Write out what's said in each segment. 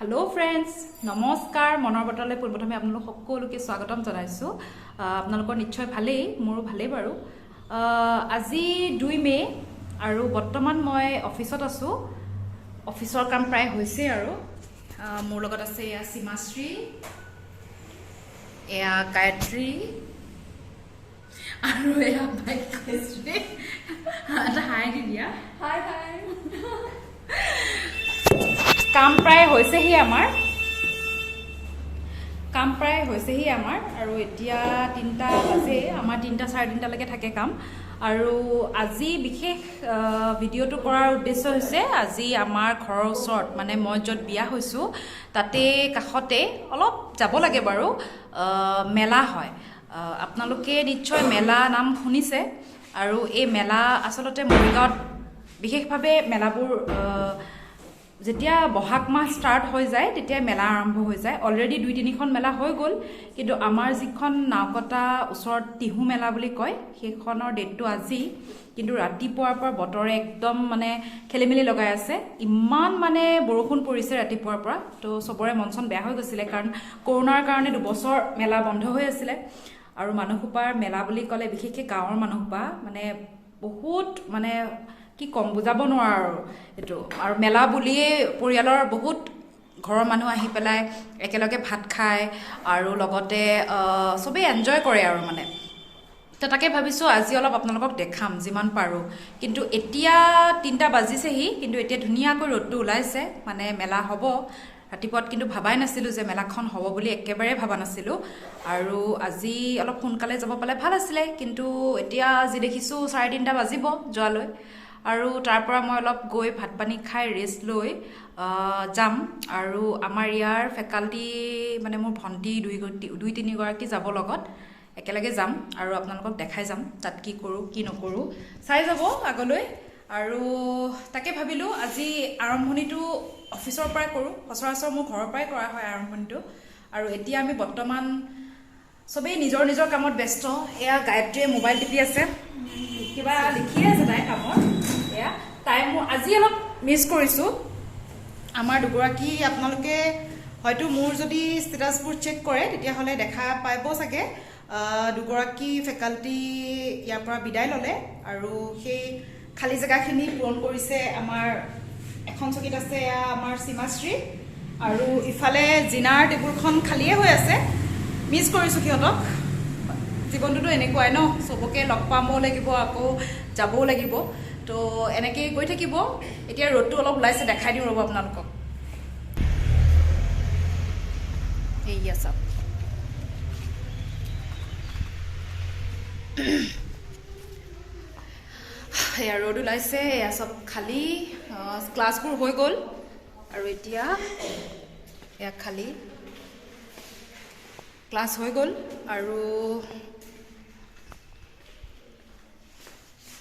Hello friends नमस्कार मनर बटले पोनप्रथमे आपलोक सकलोके स्वागतम जनाइছো आपनालोকৰ निश्चय ভালেই মোৰো ভালেই বাৰু আজি 2 মে আৰু বৰ্তমান মই অফিসত আছো অফিসৰ কাম প্ৰায় হৈছে আৰু মোৰ লগত আছে এয়া সীমাশ্ৰী এয়া গায়ত্ৰী আৰু এয়া ভাগ্যশ্ৰী এটা হাই দিয়া হাই হাই কাম প্ৰায় হৈছেহি আমাৰ আৰু এতিয়া 3টা বাজে আমাৰ 3টা 3:30 লৈকে থাকে কাম আৰু আজি বিশেষ ভিডিওটো কৰাৰ উদ্দেশ্য হৈছে আজি আমাৰ ঘৰৰ ওচৰত মানে মই য'ত বিয়া হৈছো তাতে কাষতে অলপ যাব লাগে বাৰু মেলা হয় আপোনালোকে নিশ্চয় মেলা নাম শুনিছে আৰু এই মেলা আসলতে মৰিগাঁৱত বিশেষভাৱে মেলাবোৰ যেতিয়া বহাগ মাহ স্টাৰ্ট হৈ যায় তেতিয়া মেলা আৰম্ভ হৈ যায় অলৰেডি 2-3খন মেলা হৈ গ'ল কিন্তু আমাৰ যিখন নাওকটা ওচৰত তিহু মেলা বুলি কয় সেইখনৰ ডেটটো আজি কিন্তু ৰাতিপুৱাৰ পৰা বতৰে একদম মানে খেলিমেলি লগাই আছে ইমান মানে বৰষুণ পৰিছে ৰাতিপুৱাৰ পৰা তো সবৰে মনচন বেয়া হৈ গৈছিলে কাৰণ কৰোনাৰ কাৰণে 2 বছৰ মেলা বন্ধ হৈ আছিল আৰু মানুহসোপাৰ মেলা বুলি ক'লে বিশেষকৈ গাঁৱৰ মানুহসোপা মানে বহুত মানে কি কম বুজাব নোৱাৰো এটো আৰু মেলা বুলিয়ে পৰিয়ালৰ বহুত ঘৰৰ মানুহ আহি পেলাই একেলগে ভাত খায় আৰু লগতে সবে এনজয় কৰে আৰু মানে তাকে ভাবিছো আজি অলপ আপোনালোকক দেখাম যিমান পাৰো কিন্তু এতিয়া 3টা বাজিছেহি কিন্তু এতিয়া ধুনিয়াকৈ ৰ'দটো ওলাইছে মানে মেলা হ'ব ৰাতিপুৱাত কিন্তু ভাবাই নাছিলো যে মেলাখন হ'ব বুলি একেবাৰে ভাবা নাছিলো আৰু আজি অলপ সোনকালে যাব পালে ভাল আছিল কিন্তু এতিয়া যি দেখিছো 3:30 বাজিব যোৱালৈ আৰু তাৰ পৰা মই অলপ গৈ ভাত পানী খাই ৰেষ্ট লৈ যাম আৰু আমাৰ ইয়াৰ ফেকাল্টি মানে মোৰ ভন্টি 2-3 গৰাকী যাব লগত একেলগে যাম আৰু আপোনালোকক দেখাই যাম তাত কি কৰো কি নকৰো চাই যাব আগলৈ আৰু তাকে ভাবিলো আজি আৰম্ভণিটো অফিসৰ পৰাই কৰো সচৰাচৰ মোৰ ঘৰৰ পৰাই কৰা হয় আৰম্ভণিটো আৰু এতিয়া আমি বৰ্তমান সবেই নিজৰ নিজৰ কামত ব্যস্ত এয়া গায়ত্ৰীয়ে মোবাইল টিপি আছে কিবা লিখি আছে তাই কামত এয়া তাই মোৰ আজি অলপ মিছ কৰিছো আমাৰ দুগৰাকী আপোনালোকে হয়তো মোৰ যদি ষ্টেটাছবোৰ চেক কৰে তেতিয়া হলে দেখা পাইব চাগে দুগৰাকী ফেকাল্টি ইয়াৰ পৰা বিদায় ললে আৰু সেই খালি জায়গাখিনি পূৰণ কৰিছে আমাৰ এখন চকীত আছে আমাৰ সীমাশ্ৰী আৰু ইফালে জিনাৰ টেবুলখন খালিয়ে হৈ আছে মিছ কৰিছো সিহঁতক জীৱনটোতো এনেকুৱাই ন সবকে লগ পাবও লাগিব আকৌ যাবও লাগিব তো এনেকৈ গৈ থাকিব এতিয়া ৰ'দটো অলপ ওলাইছে দেখাই দিওঁ ৰ'ব আপোনালোকক এইয়া চাওক এয়া ৰ'দ ওলাইছে এয়া চব খালী ক্লাছবোৰ হৈ গ'ল আৰু এতিয়া এয়া খালী ক্লাছ হৈ গ'ল আৰু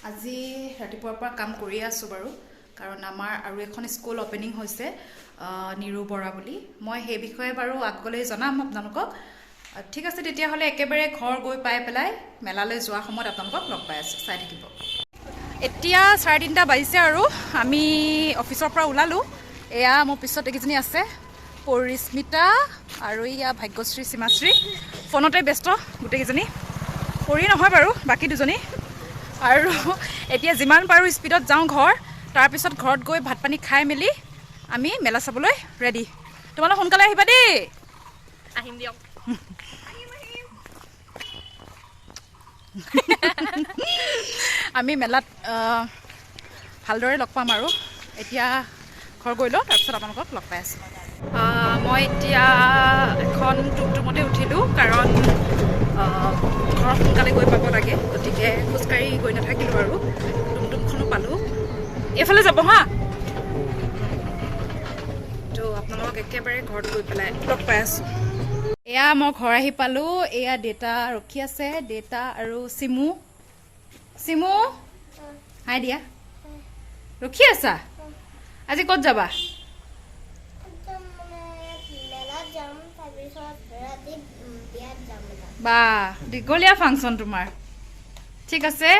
আজি ৰাতিপুৱাৰ পৰা কাম কৰি আছো বাৰু কাৰণ আমাৰ আৰু এখন স্কুল ওপেনিং হৈছে নিৰু বৰা বুলি মই সেই বিষয়ে বাৰু আগলৈ জনাম আপোনালোকক ঠিক আছে তেতিয়া হলে একেবাৰে ঘৰ গৈ পাই পেলাই মেলালৈ যোৱা সময়ত আপোনালোকক লগ পাই আছো চাই থাকিব এতিয়া 3:30 বাজিছে আৰু আমি অফিসৰ পৰা ওলালো এয়া মোৰ পিছত একেজনী আছে পৰিস্মিতা আৰু ইয়া ভাগ্যশ্ৰী সীমাশ্ৰী ফোনতে ব্যস্ত গোটেইকেইজনী পৰি নহয় বাৰু বাকি দুজনী আৰু এতিয়া যিমান পাৰো স্পিডত যাওঁ ঘৰ তাৰ পিছত ঘৰত গৈ ভাত পানী খাই মেলি আমি মেলা চাবলৈ ৰেডি তোমালোক সোনকালে আহিবা দেই আহিম দিয়ক আমি মেলাত ভালদৰে লগ পাম আৰু এতিয়া ঘৰ গৈ লওঁ তাৰপিছত আপোনালোকক লগ পাই আছোঁ মই এতিয়া এখন টুমটুমতে উঠিলোঁ কাৰণ ঘৰত সোনকালে গৈ পাব লাগে গতিকে খোজকাঢ়ি গৈ নাথাকিলোঁ আৰু টুমটুমখনো পালোঁ এইফালে যাব হা তো আপোনালোকক একেবাৰে ঘৰত গৈ পেলাই লগ পাই আছোঁ এয়া মই ঘৰ আহি পালোঁ এয়া দেউতা ৰখি আছে দেউতা আৰু চিমু হাই দিয়া ৰখি আছা আজি ক'ত যাবা বা দীঘলীয়া ফাংচন তোমাৰ ঠিক আছে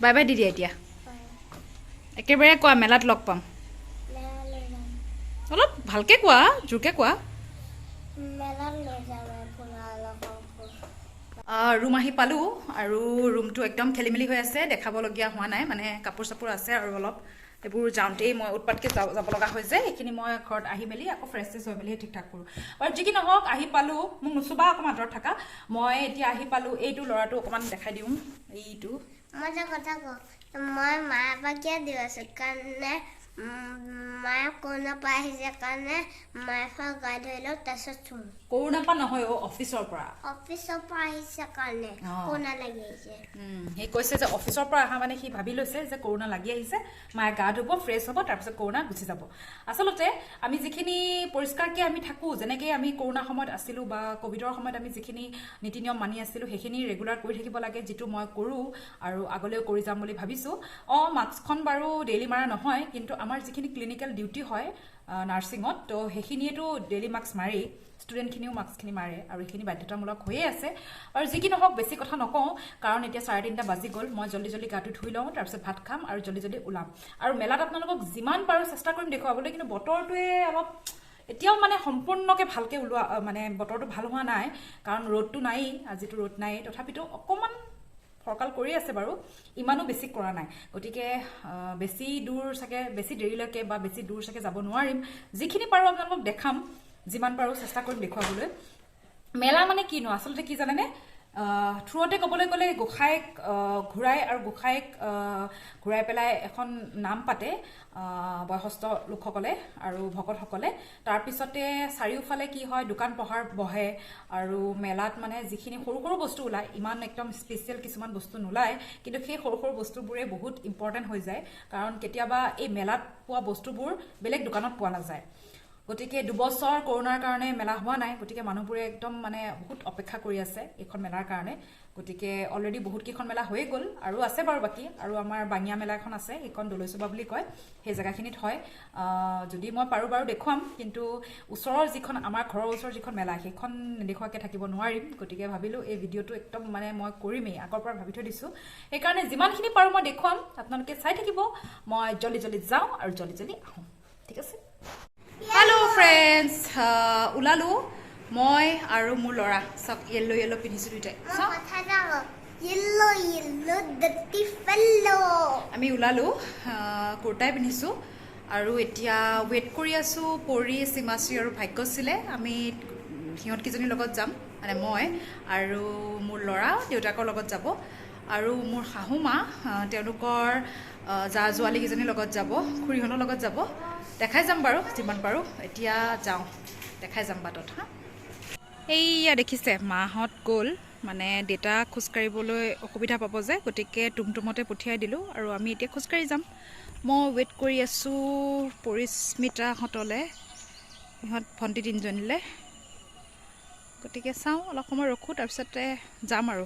বাই বাই দি দিয়া এতিয়া একেবাৰে কোৱা মেলাত লগ পাম অলপ ভালকৈ কোৱা, জোৰকৈ কোৱা। ৰুম আহি পালোঁ আৰু ৰুমটো একদম খেলি মেলি হৈ আছে, দেখাবলগীয়া হোৱা নাই, মানে কাপোৰ চাপোৰ আছে আৰু অলপ এইবোৰ যাওঁতেই মই উৎপাতকৈ যাব লগা হৈ যায়। এইখিনি মই ঘৰত আহি মেলি আকৌ ফ্ৰেছ হৈ মেলি ঠিক ঠাক কৰোঁ। আৰু যি কি নহওক আহি পালোঁ, মোক নুচুবা অকণমান আঁতৰত থাকা। মই এতিয়া আহি পালোঁ, এইটো ল'ৰাটো অকণমান দেখাই দিওঁ, এইটো মই এটা কথা কওঁ, মই মাৰ পৰা কিয় দি আছোঁ কাৰণে মায়ে কৰোণা পাই আহিছে কাৰণে মায়ে পৰা গা ধুই লওঁ, তাৰপিছত চুম। কৰোণা পৰা নহয় অফিচৰ পৰা। অফিচৰ পৰা আহিছে কাৰণে কৰোণা লাগি আহিছে। সি কৈছে যে অফিচৰ পৰা অহা মানে সি ভাবি লৈছে যে কৰোণা লাগি আহিছে, মায়ে গা ধুব, ফ্ৰেছ হ'ব, তাৰপিছত কৰোণা গুচি যাব। আচলতে আমি যিখিনি পৰিষ্কাৰকৈ আমি থাকোঁ, যেনেকৈ আমি কৰোণা সময়ত আছিলোঁ বা ক'ভিডৰ সময়ত আমি যিখিনি নীতি নিয়ম মানি আছিলোঁ, সেইখিনি ৰেগুলাৰ কৰি থাকিব লাগে, যিটো মই কৰোঁ আৰু আগলৈও কৰি যাম বুলি ভাবিছোঁ। মাস্কখন বাৰু ডেইলি মাৰা নহয়, কিন্তু আমাৰ যিখিনি ক্লিনিকেল ডিউটি হয় নাৰ্ছিঙত, তো সেইখিনিয়েতো ডেইলি মাস্ক মাৰেই, ষ্টুডেণ্টখিনিও মাস্কখিনি মাৰে আৰু এইখিনি বাধ্যতামূলক হৈয়ে আছে। আৰু যি কি নহওক বেছি কথা নকওঁ, কাৰণ এতিয়া 3:30 বাজি গ'ল। মই জল্দি গাটো ধুই লওঁ, তাৰপিছত ভাত খাম আৰু জল্দি ওলাম। আৰু মেলাত আপোনালোকক যিমান পাৰোঁ চেষ্টা কৰিম দেখুৱাবলৈ, কিন্তু বতৰটোৱে অলপ এতিয়াও মানে সম্পূৰ্ণকৈ ভালকৈ ওলোৱা, মানে বতৰটো ভাল হোৱা নাই, কাৰণ ৰ'দটো নায়েই, আজিতো ৰ'দ নায়েই, তথাপিতো অকণমান ফৰকাল কৰি আছে বাৰু, ইমানো বেছি কৰা নাই। গতিকে বেছি দূৰ চাগে, বেছি দেৰিলৈকে বা বেছি দূৰ চাগে যাব নোৱাৰিম। যিখিনি পাৰোঁ আপোনালোকক দেখাম, যিমান পাৰোঁ চেষ্টা কৰিম দেখুৱাবলৈ। মেলা মানে কিনো, আচলতে কি জানেনে, থ্ৰুতে ক'বলৈ গ'লে গোঁসাইক ঘূৰাই আৰু গোঁসাইক ঘূৰাই পেলাই এখন নাম পাতে বয়সস্থ লোকসকলে আৰু ভকতসকলে। তাৰপিছতে চাৰিওফালে কি হয়, দোকান পোহাৰ বহে আৰু মেলাত মানে যিখিনি সৰু সৰু বস্তু ওলায়, ইমান একদম স্পেচিয়েল কিছুমান বস্তু নোলায়, কিন্তু সেই সৰু সৰু বস্তুবোৰে বহুত ইম্পৰ্টেণ্ট হৈ যায়, কাৰণ কেতিয়াবা এই মেলাত পোৱা বস্তুবোৰ বেলেগ দোকানত পোৱা নাযায়। গতিকে 2 বছৰ কৰোণাৰ কাৰণে মেলা হোৱা নাই, গতিকে মানুহবোৰে একদম মানে বহুত অপেক্ষা কৰি আছে এইখন মেলাৰ কাৰণে। গতিকে অলৰেডি বহুতকেইখন মেলা হৈয়ে গ'ল আৰু আছে বাৰু বাকী, আৰু আমাৰ বাঙিয়া মেলা এখন আছে, সেইখন দলৈচুবা বুলি কয়, সেই জেগাখিনিত হয়। যদি মই পাৰোঁ বাৰু দেখুৱাম, কিন্তু ওচৰৰ যিখন আমাৰ ঘৰৰ ওচৰৰ যিখন মেলা, সেইখন নেদেখুৱাকৈ থাকিব নোৱাৰিম। গতিকে ভাবিলোঁ এই ভিডিঅ'টো একদম মানে মই কৰিমেই, আগৰ পৰা ভাবি থৈ দিছোঁ। সেইকাৰণে যিমানখিনি পাৰোঁ মই দেখুৱাম, আপোনালোকে চাই থাকিব। মই জল্দি যাওঁ আৰু জল্দি আহোঁ, ঠিক আছে? হেল্ল' ফ্ৰেণ্ডছ, ওলালোঁ মই আৰু মোৰ ল'ৰা। চাওক য়েল্ল' পিন্ধিছোঁ দুইটাই। আমি ওলালোঁ, কুৰ্তাই পিন্ধিছোঁ আৰু এতিয়া ৱেইট কৰি আছোঁ পৰি, সীমাশ্ৰী আৰু ভাগ্যশ্ৰীলে। আমি সিহঁতকেইজনীৰ লগত যাম, মানে মই আৰু মোৰ ল'ৰা দেউতাকৰ লগত যাব, আৰু মোৰ শাহু মা তেওঁলোকৰ জা জোৱালীকেইজনীৰ লগত যাব, খুৰীহঁতৰ লগত যাব। দেখাই যাম বাৰু যিমান পাৰোঁ। এতিয়া যাওঁ, দেখাই যাম বাটত। এইয়া দেখিছে, মাহঁত গ'ল, মানে দেউতা খোজকাঢ়িবলৈ অসুবিধা পাব যে, গতিকে টুমটুমতে পঠিয়াই দিলোঁ আৰু আমি এতিয়া খোজকাঢ়ি যাম। মই ৱেইট কৰি আছোঁ পৰিস্মিতাহঁতলৈ, ইহঁত ভণ্টি 3জনীলৈ। গতিকে চাওঁ, অলপ সময় ৰখোঁ, তাৰপিছতে যাম আৰু।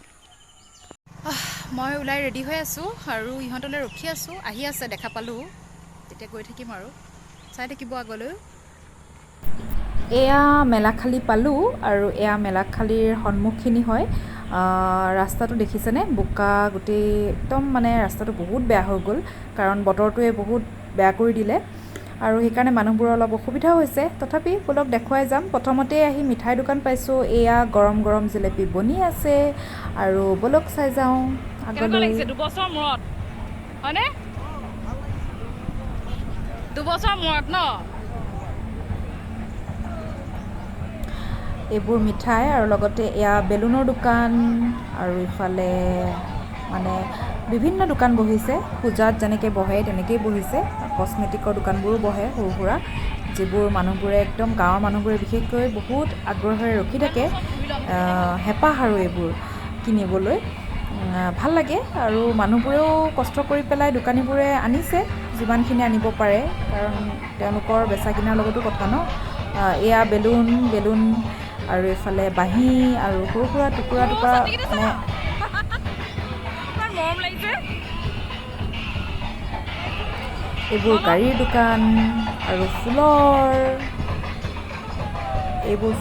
মই ওলাই ৰেডি হৈ আছোঁ আৰু ইহঁতলৈ ৰখি আছোঁ, আহি আছে, দেখা পালোঁ, তেতিয়া গৈ থাকিম আৰু, চাই থাকিব আগলৈ। এয়া মেলাখালী পালোঁ আৰু এয়া মেলাখালীৰ সন্মুখখিনি হয়। ৰাস্তাটো দেখিছেনে, বোকা গোটেই, একদম মানে ৰাস্তাটো বহুত বেয়া হৈ গ'ল, কাৰণ বতৰটোৱে বহুত বেয়া কৰি দিলে আৰু সেইকাৰণে মানুহবোৰৰ অলপ অসুবিধাও হৈছে। তথাপি বলক দেখুৱাই যাম। প্ৰথমতে আহি মিঠাই দোকান পাইছোঁ, এয়া গৰম জিলেপি বনি আছে আৰু বলক চাই যাওঁ আগলৈ। 2 বছৰ মূৰত হয়নে? 2 বছৰ মূৰত ন? এইবোৰ মিঠাই আৰু লগতে এয়া বেলুনৰ দোকান আৰু ইফালে মানে বিভিন্ন দোকান বহিছে, পূজাত যেনেকৈ বহে তেনেকেই বহিছে। কচমেটিকৰ দোকানবোৰো বহে সৰু সুৰা, যিবোৰ মানুহবোৰে একদম গাঁৱৰ মানুহবোৰে বিশেষকৈ বহুত আগ্ৰহেৰে ৰখি থাকে, হেঁপাহ আৰু এইবোৰ কিনিবলৈ। ভাল লাগে আৰু মানুহবোৰেও কষ্ট কৰি পেলাই দোকানীবোৰে আনিছে যিমানখিনি আনিব পাৰে, কাৰণ তেওঁলোকৰ বেচা কিনাৰ লগতো কথা ন। এয়া বেলুন আৰু এইফালে বাঁহী আৰু সৰু সুৰা টুকুৰা মানে এইবোৰ গাড়ীৰ দোকান আৰু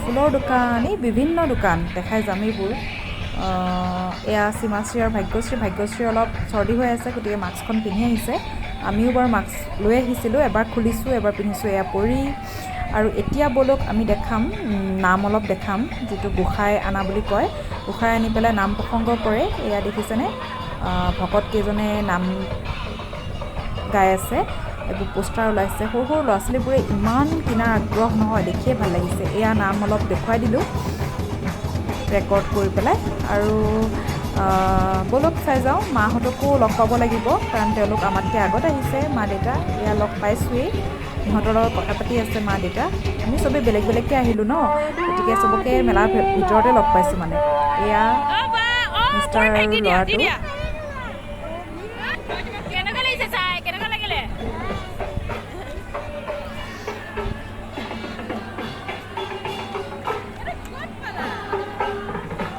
ফুলৰ দোকান, এই বিভিন্ন দোকান দেখাই যাম এইবোৰ। এয়া সীমাশ্ৰী আৰু ভাগ্যশ্ৰী অলপ চৰ্দি হৈ আছে, গতিকে মাস্কখন পিন্ধি আহিছে। আমিও বাৰু মাস্ক লৈ আহিছিলোঁ, এবাৰ খুলিছোঁ এবাৰ পিন্ধিছোঁ। এয়া পৰি আৰু এতিয়া বলক আমি দেখাম নাম অলপ দেখাম, যিটো গোসাঁই আনা বুলি কয়। গোসাঁই আনি পেলাই নাম প্ৰসংগ কৰে। এয়া দেখিছেনে ভকত কেইজনে নাম গাই আছে। এইবোৰ পোষ্টাৰ ওলাইছে। সৰু সৰু ল'ৰা ছোৱালীবোৰে ইমান কিনাৰ আগ্ৰহ নহয়, দেখিয়ে ভাল লাগিছে। এয়া নাম অলপ দেখুৱাই দিলোঁ ৰেকৰ্ড কৰি পেলাই। আৰু বলক চাই যাওঁ। মাহঁতকো লগ পাব লাগিব, কাৰণ তেওঁলোক আমাতকৈ আগত আহিছে। মা দেউতা এয়া লগ পাইছোঁৱেই, সিহঁতৰ লগত কথা পাতি আছে মা দেউতা। আমি চবেই বেলেগ বেলেগকৈ আহিলোঁ ন, গতিকে চবকে মেলাৰ ভিতৰতে লগ পাইছোঁ মানে। এয়া মিষ্টাৰ আৰু ল'ৰাটো।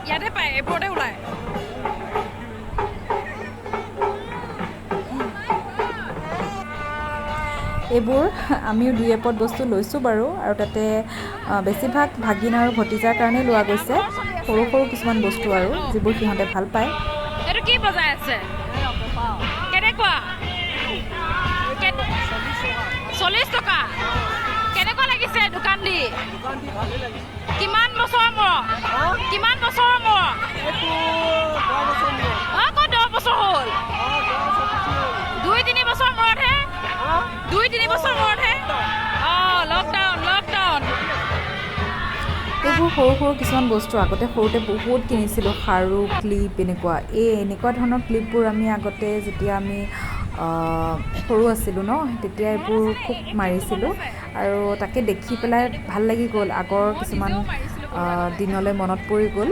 ইয়াতে পায়, এইবোৰতে ওলায়। এইবোৰ আমিও দুই এপদ বস্তু লৈছোঁ বাৰু, আৰু তাতে বেছিভাগ ভাগিন আৰু ভতিজাৰ কাৰণে লোৱা গৈছে। সৰু সৰু কিছুমান বস্তু আৰু যিবোৰ সিহঁতে ভাল পায়। এইটো কি বজাই আছে? কেনেকুৱা? 40 টকা। কেনেকুৱা লাগিছে দোকান দি? কিমান বছৰৰ মূৰত? কিমান বছৰৰ মূৰত? ক'ত 10 বছৰ হ'ল? 2-3 বছৰ মূৰতহে? 2-3 বছৰ মূৰতহে? লকডাউন। এইবোৰ সৰু সৰু কিছুমান বস্তু আগতে সৰুতে বহুত কিনিছিলোঁ, খাৰু, ক্লিপ এনেকুৱা। এনেকুৱা ধৰণৰ ক্লিপবোৰ আমি আগতে যেতিয়া আমি সৰু আছিলোঁ ন, তেতিয়া এইবোৰ খুব মাৰিছিলোঁ। আৰু তাকে দেখি পেলাই ভাল লাগি গ'ল, আগৰ কিছুমান দিনলৈ মনত পৰি গ'ল।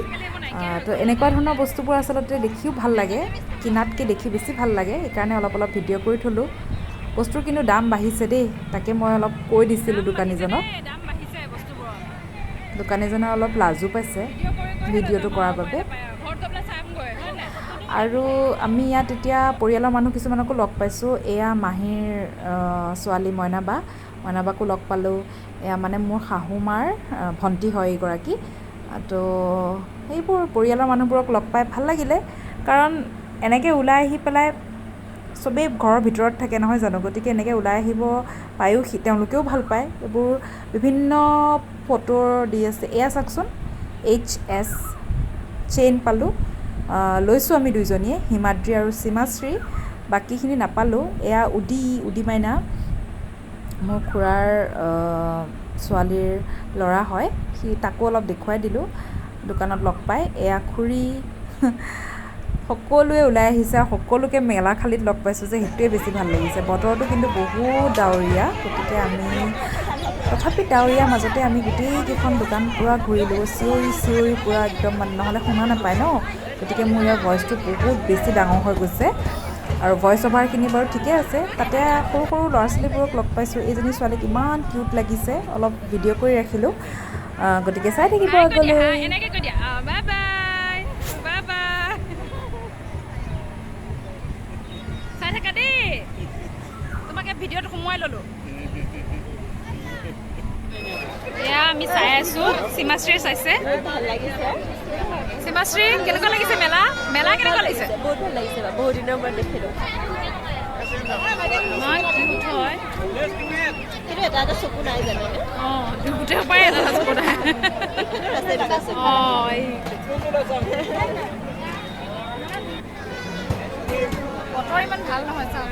তো এনেকুৱা ধৰণৰ বস্তুবোৰ আচলতে দেখিও ভাল লাগে, কিনাতকৈ দেখি বেছি ভাল লাগে। সেইকাৰণে অলপ ভিডিঅ' কৰি থ'লোঁ। বস্তুৰ কিন্তু দাম বাঢ়িছে দেই, তাকে মই অলপ কৈ দিছিলোঁ দোকানীজনক। দোকানীজনে অলপ লাজো পাইছে ভিডিঅ'টো কৰাৰ বাবে। আৰু আমি ইয়াত এতিয়া পৰিয়ালৰ মানুহ কিছুমানকো লগ পাইছোঁ। এয়া মাহীৰ ছোৱালী মইনাবাকো লগ পালোঁ। এয়া মানে মোৰ শাহু মাৰ ভণ্টি হয় এইগৰাকী। তো সেইবোৰ পৰিয়ালৰ মানুহবোৰক লগ পাই ভাল লাগিলে, কাৰণ এনেকৈ ওলাই আহি পেলাই চবেই ঘৰৰ ভিতৰত থাকে নহয় জানো, গতিকে এনেকৈ ওলাই আহিব পায়ো তেওঁলোকেও ভাল পায়। এইবোৰ বিভিন্ন ফটো দি আছে। এয়া চাওকচোন, HS চেইন পালোঁ, লৈছোঁ আমি দুইজনীয়ে, হিমাদ্ৰী আৰু সীমাশ্ৰী। বাকীখিনি নাপালোঁ। এয়া উদি মাইনা, মোৰ খুৰাৰ ছোৱালীৰ ল'ৰা হয়, তাকো অলপ দেখুৱাই দিলোঁ দোকানত লগ পাই। এয়া খুৰী, সকলোৱে ওলাই আহিছে আৰু সকলোকে মেলাখালিত লগ পাইছোঁ যে সেইটোৱে বেছি ভাল লাগিছে। বতৰটো কিন্তু বহুত ডাৱৰীয়া, গতিকে আমি তথাপি ডাৱৰীয়াৰ মাজতে আমি গোটেইকেইখন দোকান পূৰা ঘূৰিলোঁ। চিঞৰি পূৰা একদম, মানে নহ'লে শুনা নাপায় ন, গতিকে মোৰ ইয়াৰ ভইচটো বহুত বেছি ডাঙৰ হৈ গৈছে। আৰু ভইচ অভাৰখিনি বাৰু ঠিকে আছে। তাতে সৰু সৰু ল'ৰা ছোৱালীবোৰক লগ পাইছোঁ। এইজনী ছোৱালীক ইমান কিউট লাগিছে, অলপ ভিডিঅ' কৰি ৰাখিলোঁ। গতিকে চাই থাকিব আগলৈ। এনেকৈ কৈ দিয়া, বাই বাই। চাই থাকা দেই, তোমাকে ভিডিঅ'ত সোমোৱাই ল'লোঁ। এয়া আমি চাই আছোঁ, সীমাশ্ৰীয়ে চাইছে। সীমাশ্ৰী, কেনেকুৱা লাগিছে মেলা কেনেকুৱা লাগিছে? বহুত ভাল লাগিছে, বহুত দিনৰ মূৰত দেখিলোঁ। ইমান কিউট হয়, কিন্তু এটা চকু নাই জানো? গোটেই সোপাই এটা চকু নাই। বতৰ ইমান ভাল নহয়, চাওক।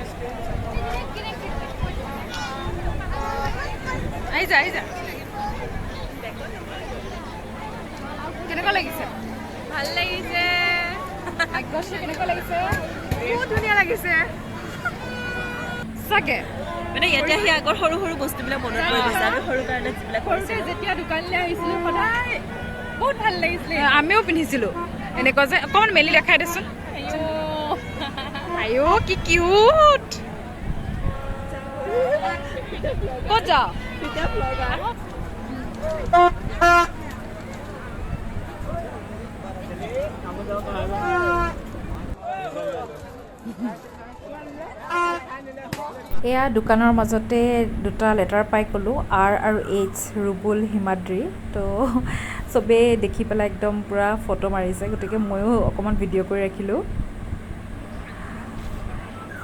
আহিছা কেনেকুৱা লাগিছে? ভাল লাগিছে। ভাগ্যশ্ৰী, কেনেকুৱা লাগিছে? বহুত ধুনীয়া লাগিছে চাগে। মানে ইয়াতে আহি আগৰ সৰু সৰু বস্তুবিলাক মনত পৰি গৈছে। আমি সৰু কাৰণে যিবিলাক সৰুতে যেতিয়া দোকানলৈ আহিছিলোঁ সদায় বহুত ভাল লাগিছিলে। আমিও পিন্ধিছিলোঁ এনেকুৱা যে। অকণমান মেলি দেখাই দেচোন। আইঅ' কি কিউট। ক'ত যাওঁ? এয়া দোকানৰ মাজতে দুটা লেটাৰ পাই ক'লোঁ, R আৰু H, ৰুবুল, হিমাদ্ৰী। তো চবেই দেখি পেলাই একদম পূৰা ফটো মাৰিছে, গতিকে ময়ো অকণমান ভিডিঅ' কৰি ৰাখিলোঁ।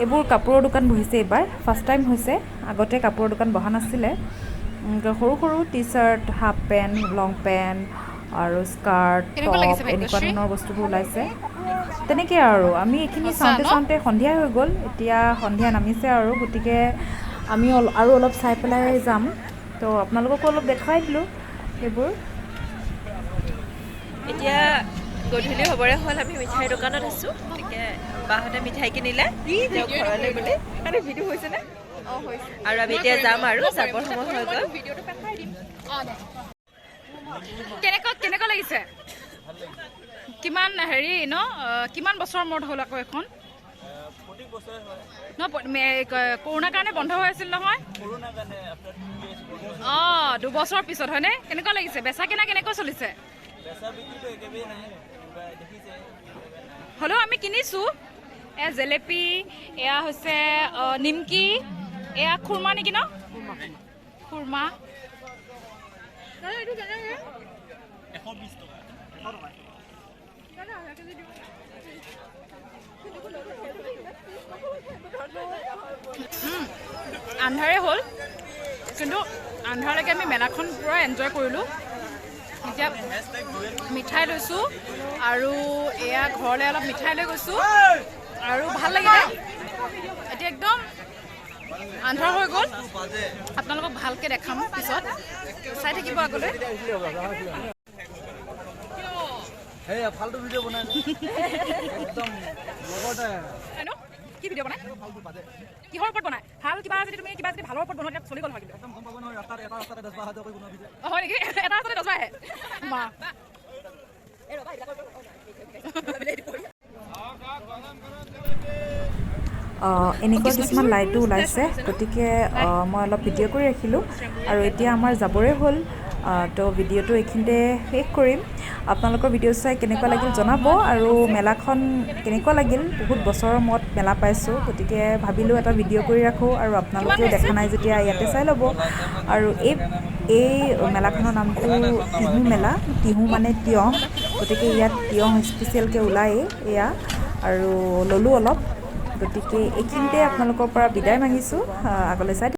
এইবোৰ কাপোৰৰ দোকান বহিছে এইবাৰ, ফাৰ্ষ্ট টাইম হৈছে, আগতে কাপোৰৰ দোকান বহা নাছিলে। সৰু সৰু টি চাৰ্ট, হাফ পেণ্ট, লং পেণ্ট আৰু স্কাৰ্ট, কেনেকুৱা টপ লাগিছে এনেকুৱা ভাগ্যশ্ৰী? ধৰণৰ বস্তুবোৰ ওলাইছে। তেনেকৈ আৰু আমি এইখিনি সঁচা চাওঁতে ন? চাওঁতে সন্ধিয়া হৈ গ'ল। এতিয়া সন্ধিয়া নামিছে আৰু গতিকে আমি আৰু অলপ চাই পেলাই যাম। তো আপোনালোককো অলপ দেখুৱাই দিলোঁ সেইবোৰ। এতিয়া গধূলি হ'বৰে হ'ল, আমি মিঠাইৰ দোকানত আছোঁ। গতিকে বাহঁতে মিঠাই কিনিলে তেওঁ ঘৰলৈ বুলি। মানে ভিডিঅ' হৈছেনে? অঁ হৈছে। আৰু আমি এতিয়া যাম আৰু যাবৰ সময় হৈ গ'ল। ভিডিঅ'টো পেলাই দিম। কেনেকুৱা লাগিছে? কিমান হেৰি ন কিমান বছৰৰ মূৰত হ'ল আকৌ এখন? কৰোণাৰ কাৰণে বন্ধ হৈ আছিল নহয়? অঁ 2 বছৰৰ পিছত হয়নে? কেনেকুৱা লাগিছে? বেচা কিনা কেনেকুৱা চলিছে? হ'লেও আমি কিনিছোঁ। এয়া জেলেপি, এয়া হৈছে নিমকি, এয়া খুৰমা নেকি ন? খুৰমা। আন্ধাৰে হ'ল, কিন্তু আন্ধাৰলৈকে আমি মেলাখন পূৰা এনজয় কৰিলোঁ। এতিয়া মিঠাই লৈছোঁ আৰু এয়া ঘৰলৈ অলপ মিঠাই লৈ গৈছোঁ আৰু ভাল লাগিলে। এতিয়া একদম আন্ধাৰ হৈ গ'ল। আপোনালোকক ভালকৈ দেখাম পিছত, চাই থাকিব আগলৈ। ফালতু ভিডিঅ' বনাই একদম লগতে কি ভিডিঅ' বনাই? কিহৰ ওপৰত বনাই? ভাল কিবা যদি তুমি কিবা যদি ভালৰ ওপৰত বনোৱা তেতিয়া চলি গ'ল হয় কিন্তু। একদম গম পাব নহয়, ৰাস্তাত এটা ৰাস্তাতে 10 হাজাৰ কৰি বনোৱা ভিডিঅ'। হয় নেকি? এটা ৰাস্তাতে 10 আহে। মা এনেকুৱা কিছুমান লাইটো ওলাইছে, গতিকে মই অলপ ভিডিঅ' কৰি ৰাখিলোঁ আৰু এতিয়া আমাৰ যাবৰে হ'ল। তো ভিডিঅ'টো এইখিনিতে শেষ কৰিম। আপোনালোকৰ ভিডিঅ' চাই কেনেকুৱা লাগিল জনাব আৰু মেলাখন কেনেকুৱা লাগিল। বহুত বছৰৰ মূৰত মেলা পাইছোঁ, গতিকে ভাবিলোঁ এটা ভিডিঅ' কৰি ৰাখোঁ আৰু আপোনালোকেও দেখা নাই যেতিয়া ইয়াতে চাই ল'ব। আৰু এই মেলাখনৰ নামটো টিহু মেলা। টিহু মানে তিয়ঁহ, গতিকে ইয়াত তিয়ঁহ স্পেচিয়েলকৈ ওলায়েই এয়া, আৰু ল'লোঁ অলপ। গতিকে এইখিনিতে আপোনালোকৰ পৰা বিদায় মাগিছোঁ। আগলৈ চাই